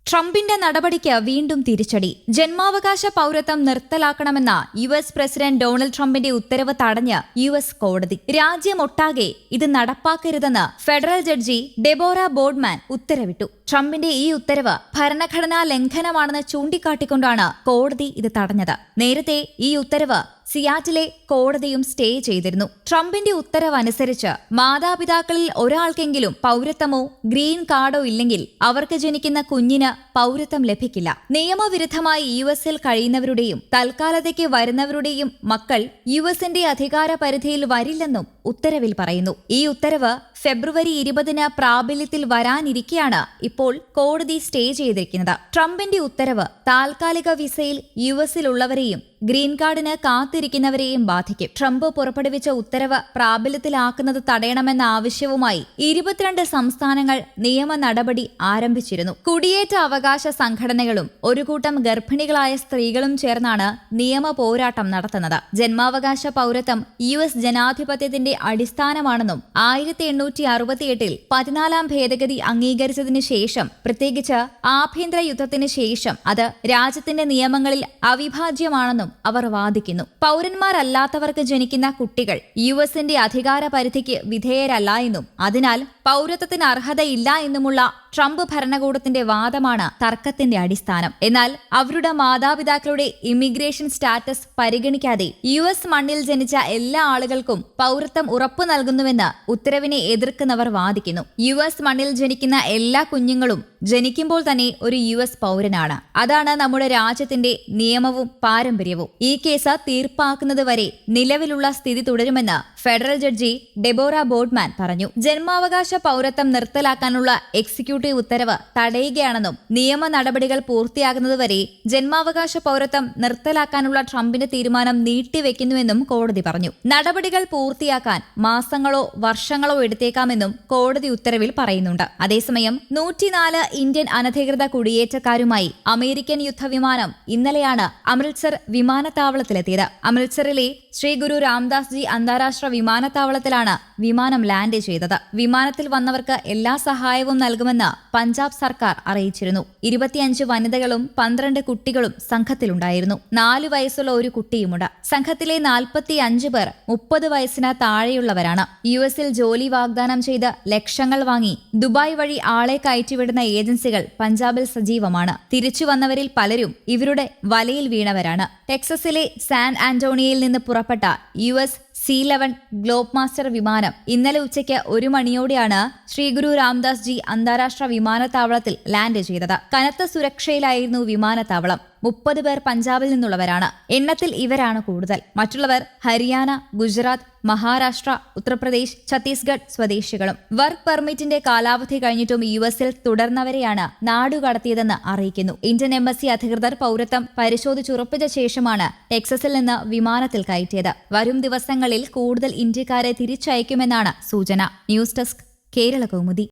ട്രംപിന്റെ നടപടിക്ക് വീണ്ടും തിരിച്ചടി. ജന്മാവകാശ പൗരത്വം നിർത്തലാക്കണമെന്ന യുഎസ് പ്രസിഡന്റ് ഡൊണാൾഡ് ട്രംപിന്റെ ഉത്തരവ് തടഞ്ഞ് യുഎസ് കോടതി. രാജ്യമൊട്ടാകെ ഇത് നടപ്പാക്കരുതെന്ന് ഫെഡറൽ ജഡ്ജി ഡെബോറ ബോർഡ്മാൻ ഉത്തരവിട്ടു. ട്രംപിന്റെ ഈ ഉത്തരവ് ഭരണഘടനാ ലംഘനമാണെന്ന് ചൂണ്ടിക്കാട്ടിക്കൊണ്ടാണ് കോടതി ഇത് തടഞ്ഞത്. നേരത്തെ ഈ ഉത്തരവ് സിയാറ്റിലെ കോടതിയും സ്റ്റേ ചെയ്തിരുന്നു. ട്രംപിന്റെ ഉത്തരവ് അനുസരിച്ച് മാതാപിതാക്കളിൽ ഒരാൾക്കെങ്കിലും പൗരത്വമോ ഗ്രീൻ കാർഡോ ഇല്ലെങ്കിൽ അവർക്ക് ജനിക്കുന്ന കുഞ്ഞിന് പൗരത്വം ലഭിക്കില്ല. നിയമവിരുദ്ധമായി യുഎസിൽ കഴിയുന്നവരുടെയും തൽക്കാലത്തേക്ക് വരുന്നവരുടെയും മക്കൾ യുഎസിന്റെ അധികാര പരിധിയിൽ വരില്ലെന്നും ഉത്തരവിൽ പറയുന്നു. ഈ ഉത്തരവ് ഫെബ്രുവരി 20 പ്രാബല്യത്തിൽ വരാനിരിക്കെയാണ് ഇപ്പോൾ കോടതി സ്റ്റേ ചെയ്തിരിക്കുന്നത്. ട്രംപിന്റെ ഉത്തരവ് താൽക്കാലിക വിസയിൽ യുഎസിലുള്ളവരെയും ഗ്രീൻ കാർഡിന് കാത്തിരിക്കുന്നവരെയും ബാധിക്കും. ട്രംപ് പുറപ്പെടുവിച്ച ഉത്തരവ് പ്രാബല്യത്തിലാക്കുന്നത് തടയണമെന്ന ആവശ്യവുമായി 22 സംസ്ഥാനങ്ങൾ നിയമ നടപടി ആരംഭിച്ചിരുന്നു. കുടിയേറ്റ അവകാശ സംഘടനകളും ഒരു കൂട്ടം ഗർഭിണികളായ സ്ത്രീകളും ചേർന്നാണ് നിയമ പോരാട്ടം നടത്തുന്നത്. ജന്മാവകാശ പൗരത്വം യുഎസ് ജനാധിപത്യത്തിന്റെ അടിസ്ഥാനമാണെന്നും 1868 14ാം ഭേദഗതി അംഗീകരിച്ചതിന് ശേഷം, പ്രത്യേകിച്ച് ആഭ്യന്തര യുദ്ധത്തിന് ശേഷം അത് രാജ്യത്തിന്റെ നിയമങ്ങളിൽ അവിഭാജ്യമാണെന്നും അവർ വാദിക്കുന്നു. പൗരന്മാരല്ലാത്തവർക്ക് ജനിക്കുന്ന കുട്ടികൾ യുഎസിന്റെ അധികാര പരിധിക്ക് വിധേയരല്ല എന്നും അതിനാൽ പൗരത്വത്തിന് അർഹതയില്ല എന്നുമുള്ള ട്രംപ് ഭരണകൂടത്തിന്റെ വാദമാണ് തർക്കത്തിന്റെ അടിസ്ഥാനം. എന്നാൽ അവരുടെ മാതാപിതാക്കളുടെ ഇമിഗ്രേഷൻ സ്റ്റാറ്റസ് പരിഗണിക്കാതെ യുഎസ് മണ്ണിൽ ജനിച്ച എല്ലാ ആളുകൾക്കും പൗരത്വം ഉറപ്പു നൽകുന്നുവെന്ന് ഉത്തരവിനെ എതിർക്കുന്നവർ വാദിക്കുന്നു. യുഎസ് മണ്ണിൽ ജനിക്കുന്ന എല്ലാ കുഞ്ഞുങ്ങളും ജനിക്കുമ്പോൾ തന്നെ ഒരു യുഎസ് പൗരനാണ്. അതാണ് നമ്മുടെ രാജ്യത്തിന്റെ നിയമവും പാരമ്പര്യവും. ഈ കേസ് തീർപ്പാക്കുന്നതുവരെ നിലവിലുള്ള സ്ഥിതി തുടരുമെന്ന് ഫെഡറൽ ജഡ്ജി ഡെബോറ ബോർഡ്മാൻ പറഞ്ഞു. ജന്മാവകാശ പൗരത്വം നിർത്തലാക്കാനുള്ള എക്സിക്യൂട്ടീവ് ഉത്തരവ് തടയുകയാണെന്നും നിയമ നടപടികൾ പൂർത്തിയാകുന്നതുവരെ ജന്മാവകാശ പൗരത്വം നിർത്തലാക്കാനുള്ള ട്രംപിന്റെ തീരുമാനം നീട്ടിവെക്കുന്നുവെന്നും കോടതി പറഞ്ഞു. നടപടികൾ പൂർത്തിയാക്കാൻ മാസങ്ങളോ വർഷങ്ങളോ എടുത്തേക്കാമെന്നും കോടതി ഉത്തരവിൽ പറയുന്നുണ്ട്. അതേസമയം 104 ഇന്ത്യൻ അനധികൃത കുടിയേറ്റക്കാരുമായി അമേരിക്കൻ യുദ്ധവിമാനം ഇന്നലെയാണ് അമൃത്സർ വിമാനത്താവളത്തിലെത്തിയത്. അമൃത്സറിലെ ശ്രീ ഗുരു രാംദാസ് ജി അന്താരാഷ്ട്ര വിമാനത്താവളത്തിലാണ് വിമാനം ലാൻഡ് ചെയ്തത്. വിമാനത്തിൽ വന്നവർക്ക് എല്ലാ സഹായവും നൽകുമെന്ന് പഞ്ചാബ് സർക്കാർ അറിയിച്ചിരുന്നു. 25 വനിതകളും 12 കുട്ടികളും സംഘത്തിലുണ്ടായിരുന്നു. 4 വയസ്സുള്ള ഒരു കുട്ടിയുമുണ്ട്. സംഘത്തിലെ 45 പേർ 30 വയസ്സിന് താഴെയുള്ളവരാണ്. യുഎസിൽ ജോലി വാഗ്ദാനം ചെയ്ത് ലക്ഷങ്ങൾ വാങ്ങി ദുബായ് വഴി ആളെ കയറ്റിവിടുന്ന ഏജൻസികൾ പഞ്ചാബിൽ സജീവമാണ്. തിരിച്ചു വന്നവരിൽ പലരും ഇവരുടെ വലയിൽ വീണവരാണ്. ടെക്സസിലെ സാൻ ആന്റോണിയയിൽ നിന്ന് പുറപ്പെട്ട യുഎസ് C-11 ഗ്ലോബ് മാസ്റ്റർ വിമാനം ഇന്നലെ ഉച്ചയ്ക്ക് 1 മണിയോടെയാണ് ശ്രീ ഗുരു രാംദാസ് ജി അന്താരാഷ്ട്ര വിമാനത്താവളത്തിൽ ലാൻഡ് ചെയ്തത്. കനത്ത സുരക്ഷയിലായിരുന്നു വിമാനത്താവളം. 30 പേർ പഞ്ചാബിൽ നിന്നുള്ളവരാണ്. എണ്ണത്തിൽ ഇവരാണ് കൂടുതൽ. മറ്റുള്ളവർ ഹരിയാന, ഗുജറാത്ത്, മഹാരാഷ്ട്ര, ഉത്തർപ്രദേശ്, ഛത്തീസ്ഗഡ് സ്വദേശികളും. വർക്ക് പെർമിറ്റിന്റെ കാലാവധി കഴിഞ്ഞിട്ടും യുഎസിൽ തുടർന്നവരെയാണ് നാടുകടത്തിയതെന്ന് അറിയിക്കുന്നു. ഇന്ത്യൻ എംബസി അധികൃതർ പൗരത്വം പരിശോധിച്ചുറപ്പിച്ച ശേഷമാണ് ടെക്സസിൽ നിന്ന് വിമാനത്തിൽ കയറ്റിയത്. വരും ദിവസങ്ങളിൽ കൂടുതൽ ഇന്ത്യക്കാരെ തിരിച്ചയക്കുമെന്നാണ് സൂചന. News desk, Kerala Kaumudi.